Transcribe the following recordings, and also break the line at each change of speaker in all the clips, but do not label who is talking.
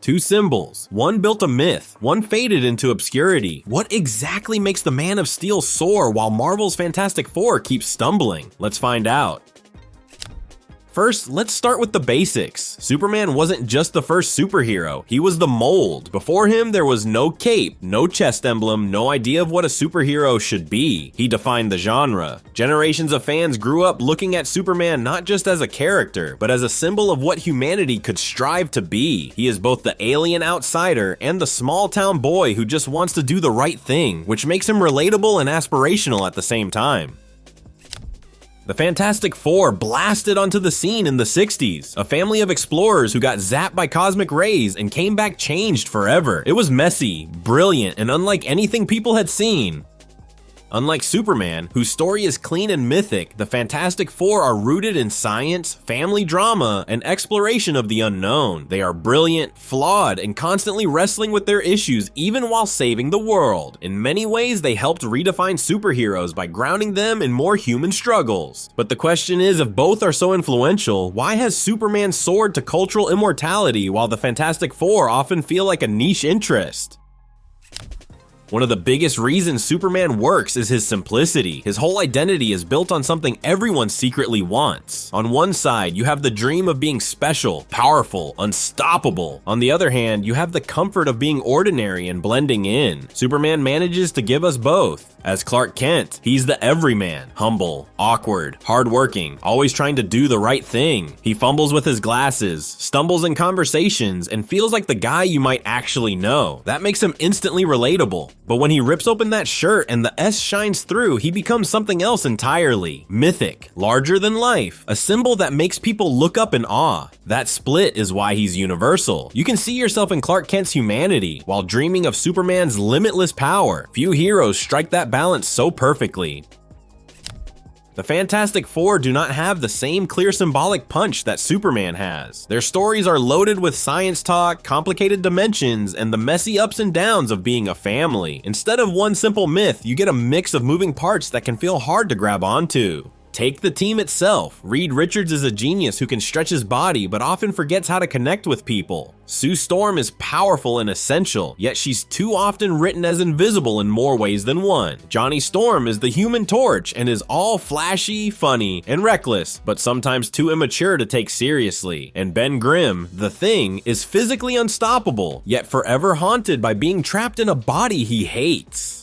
Two symbols. One built a myth, one faded into obscurity. What exactly makes the Man of Steel soar while Marvel's Fantastic Four keeps stumbling? Let's find out. First, let's start with the basics. Superman wasn't just the first superhero, he was the mold. Before him, there was no cape, no chest emblem, no idea of what a superhero should be. He defined the genre. Generations of fans grew up looking at Superman not just as a character, but as a symbol of what humanity could strive to be. He is both the alien outsider and the small-town boy who just wants to do the right thing, which makes him relatable and aspirational at the same time. The Fantastic Four blasted onto the scene in the 60s, a family of explorers who got zapped by cosmic rays and came back changed forever. It was messy, brilliant, and unlike anything people had seen. Unlike Superman, whose story is clean and mythic, the Fantastic Four are rooted in science, family drama, and exploration of the unknown. They are brilliant, flawed, and constantly wrestling with their issues even while saving the world. In many ways, they helped redefine superheroes by grounding them in more human struggles. But the question is, if both are so influential, why has Superman soared to cultural immortality while the Fantastic Four often feel like a niche interest? One of the biggest reasons Superman works is his simplicity. His whole identity is built on something everyone secretly wants. On one side, you have the dream of being special, powerful, unstoppable. On the other hand, you have the comfort of being ordinary and blending in. Superman manages to give us both. As Clark Kent, he's the everyman, humble, awkward, hardworking, always trying to do the right thing. He fumbles with his glasses, stumbles in conversations, and feels like the guy you might actually know. That makes him instantly relatable. But when he rips open that shirt and the S shines through, he becomes something else entirely. Mythic, larger than life, a symbol that makes people look up in awe. That split is why he's universal. You can see yourself in Clark Kent's humanity while dreaming of Superman's limitless power. Few heroes strike that balance so perfectly. The Fantastic Four do not have the same clear symbolic punch that Superman has. Their stories are loaded with science talk, complicated dimensions, and the messy ups and downs of being a family. Instead of one simple myth, you get a mix of moving parts that can feel hard to grab onto. Take the team itself. Reed Richards is a genius who can stretch his body but often forgets how to connect with people. Sue Storm is powerful and essential, yet she's too often written as invisible in more ways than one. Johnny Storm is the Human Torch and is all flashy, funny, and reckless, but sometimes too immature to take seriously. And Ben Grimm, the Thing, is physically unstoppable, yet forever haunted by being trapped in a body he hates.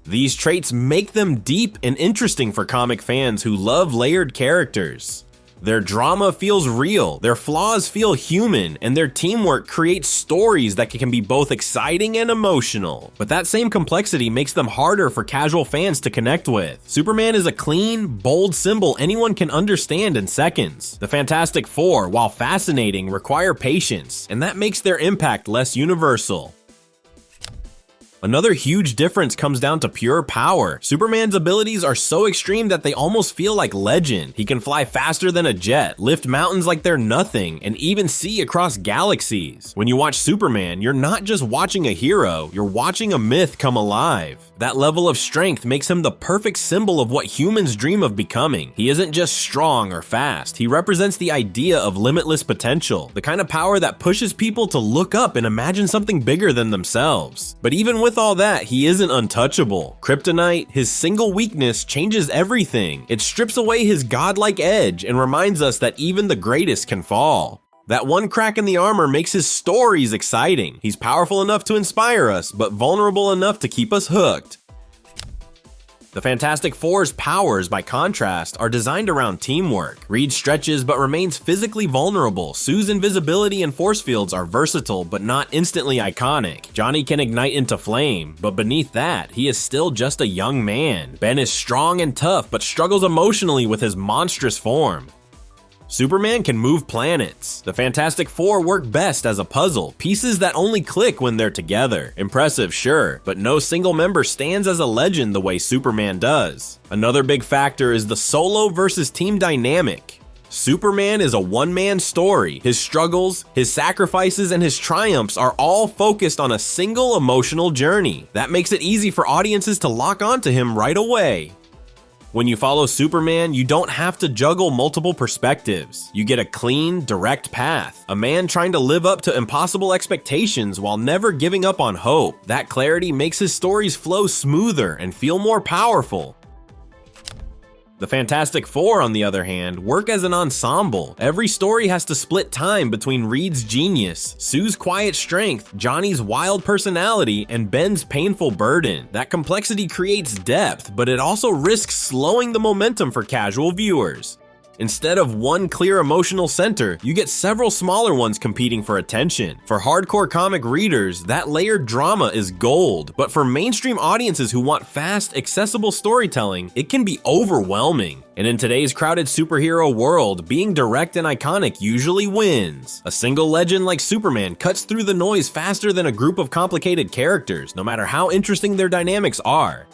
These traits make them deep and interesting for comic fans who love layered characters. Their drama feels real, their flaws feel human, and their teamwork creates stories that can be both exciting and emotional. But that same complexity makes them harder for casual fans to connect with. Superman is a clean, bold symbol anyone can understand in seconds. The Fantastic Four, while fascinating, require patience, and that makes their impact less universal. Another huge difference comes down to pure power. Superman's abilities are so extreme that they almost feel like legend. He can fly faster than a jet, lift mountains like they're nothing, and even see across galaxies. When you watch Superman, you're not just watching a hero, you're watching a myth come alive. That level of strength makes him the perfect symbol of what humans dream of becoming. He isn't just strong or fast, he represents the idea of limitless potential, the kind of power that pushes people to look up and imagine something bigger than themselves. But even with all that, he isn't untouchable. Kryptonite, his single weakness, changes everything. It strips away his godlike edge and reminds us that even the greatest can fall. That one crack in the armor makes his stories exciting. He's powerful enough to inspire us, but vulnerable enough to keep us hooked. The Fantastic Four's powers, by contrast, are designed around teamwork. Reed stretches but remains physically vulnerable. Sue's invisibility and force fields are versatile but not instantly iconic. Johnny can ignite into flame, but beneath that, he is still just a young man. Ben is strong and tough but struggles emotionally with his monstrous form. Superman can move planets. The Fantastic Four work best as a puzzle, pieces that only click when they're together. Impressive, sure, but no single member stands as a legend the way Superman does. Another big factor is the solo versus team dynamic. Superman is a one-man story. His struggles, his sacrifices, and his triumphs are all focused on a single emotional journey. That makes it easy for audiences to lock onto him right away. When you follow Superman, you don't have to juggle multiple perspectives. You get a clean, direct path. A man trying to live up to impossible expectations while never giving up on hope. That clarity makes his stories flow smoother and feel more powerful. The Fantastic Four, on the other hand, work as an ensemble. Every story has to split time between Reed's genius, Sue's quiet strength, Johnny's wild personality, and Ben's painful burden. That complexity creates depth, but it also risks slowing the momentum for casual viewers. Instead of one clear emotional center, you get several smaller ones competing for attention. For hardcore comic readers, that layered drama is gold, but for mainstream audiences who want fast, accessible storytelling, it can be overwhelming. And in today's crowded superhero world, being direct and iconic usually wins. A single legend like Superman cuts through the noise faster than a group of complicated characters, no matter how interesting their dynamics are.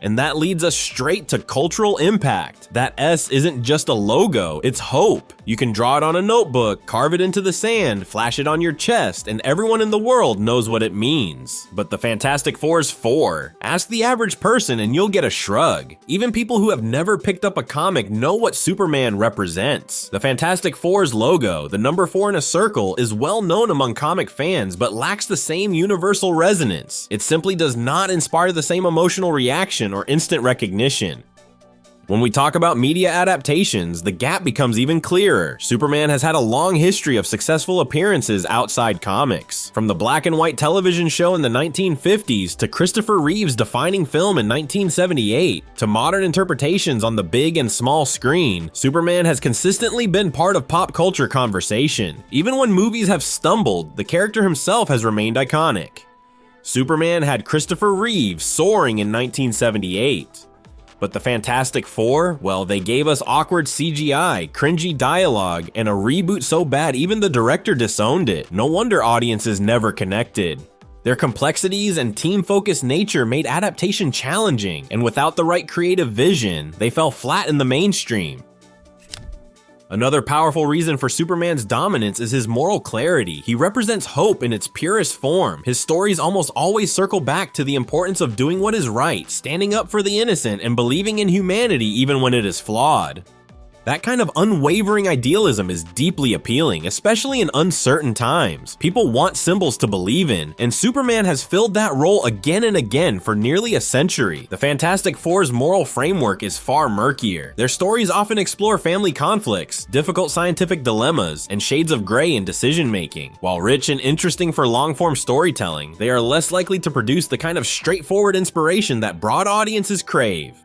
And that leads us straight to cultural impact. That S isn't just a logo, it's hope. You can draw it on a notebook, carve it into the sand, flash it on your chest, and everyone in the world knows what it means. But the Fantastic Four's 4. Ask the average person and you'll get a shrug. Even people who have never picked up a comic know what Superman represents. The Fantastic Four's logo, the number 4 in a circle, is well known among comic fans, but lacks the same universal resonance. It simply does not inspire the same emotional reaction or instant recognition. When we talk about media adaptations, the gap becomes even clearer. Superman has had a long history of successful appearances outside comics. From the black and white television show in the 1950s to Christopher Reeve's defining film in 1978, to modern interpretations on the big and small screen, Superman has consistently been part of pop culture conversation. Even when movies have stumbled, the character himself has remained iconic. Superman had Christopher Reeve soaring in 1978. But the Fantastic Four, well, they gave us awkward CGI, cringy dialogue, and a reboot so bad even the director disowned it. No wonder audiences never connected. Their complexities and team-focused nature made adaptation challenging, and without the right creative vision, they fell flat in the mainstream. Another powerful reason for Superman's dominance is his moral clarity. He represents hope in its purest form. His stories almost always circle back to the importance of doing what is right, standing up for the innocent, and believing in humanity even when it is flawed. That kind of unwavering idealism is deeply appealing, especially in uncertain times. People want symbols to believe in, and Superman has filled that role again and again for nearly a century. The Fantastic Four's moral framework is far murkier. Their stories often explore family conflicts, difficult scientific dilemmas, and shades of gray in decision-making. While rich and interesting for long-form storytelling, they are less likely to produce the kind of straightforward inspiration that broad audiences crave.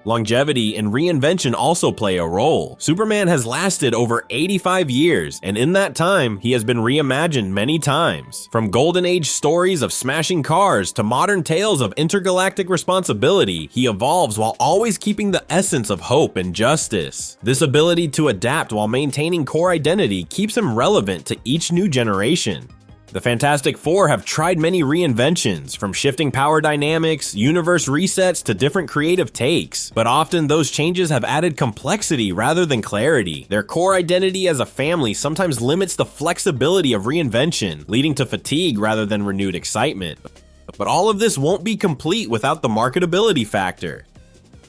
Longevity and reinvention also play a role. Superman has lasted over 85 years, and in that time, he has been reimagined many times. From Golden Age stories of smashing cars to modern tales of intergalactic responsibility, he evolves while always keeping the essence of hope and justice. This ability to adapt while maintaining core identity keeps him relevant to each new generation. The Fantastic Four have tried many reinventions, from shifting power dynamics, universe resets to different creative takes, but often those changes have added complexity rather than clarity. Their core identity as a family sometimes limits the flexibility of reinvention, leading to fatigue rather than renewed excitement. But all of this won't be complete without the marketability factor.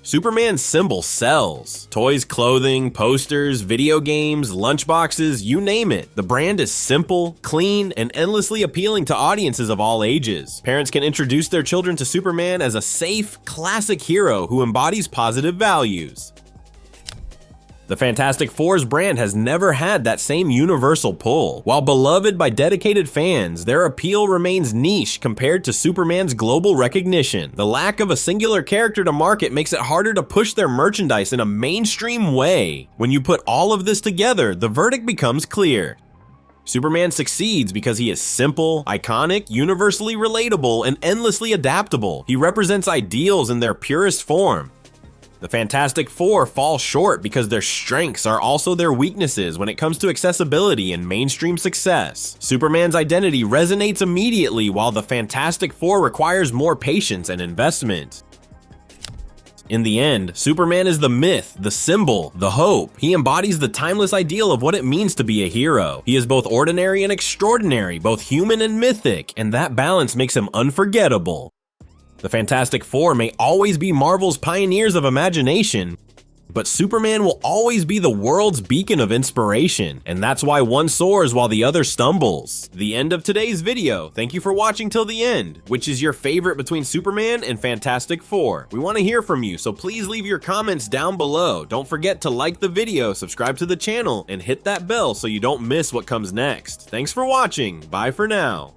Superman's symbol sells. Toys, clothing, posters, video games, lunchboxes, you name it. The brand is simple, clean, and endlessly appealing to audiences of all ages. Parents can introduce their children to Superman as a safe, classic hero who embodies positive values. The Fantastic Four's brand has never had that same universal pull. While beloved by dedicated fans, their appeal remains niche compared to Superman's global recognition. The lack of a singular character to market makes it harder to push their merchandise in a mainstream way. When you put all of this together, the verdict becomes clear. Superman succeeds because he is simple, iconic, universally relatable, and endlessly adaptable. He represents ideals in their purest form. The Fantastic Four fall short because their strengths are also their weaknesses when it comes to accessibility and mainstream success. Superman's identity resonates immediately, while the Fantastic Four requires more patience and investment. In the end, Superman is the myth, the symbol, the hope. He embodies the timeless ideal of what it means to be a hero. He is both ordinary and extraordinary, both human and mythic, and that balance makes him unforgettable. The Fantastic Four may always be Marvel's pioneers of imagination, but Superman will always be the world's beacon of inspiration, and that's why one soars while the other stumbles. The end of today's video. Thank you for watching till the end. Which is your favorite between Superman and Fantastic Four? We want to hear from you, so please leave your comments down below. Don't forget to like the video, subscribe to the channel, and hit that bell so you don't miss what comes next. Thanks for watching. Bye for now.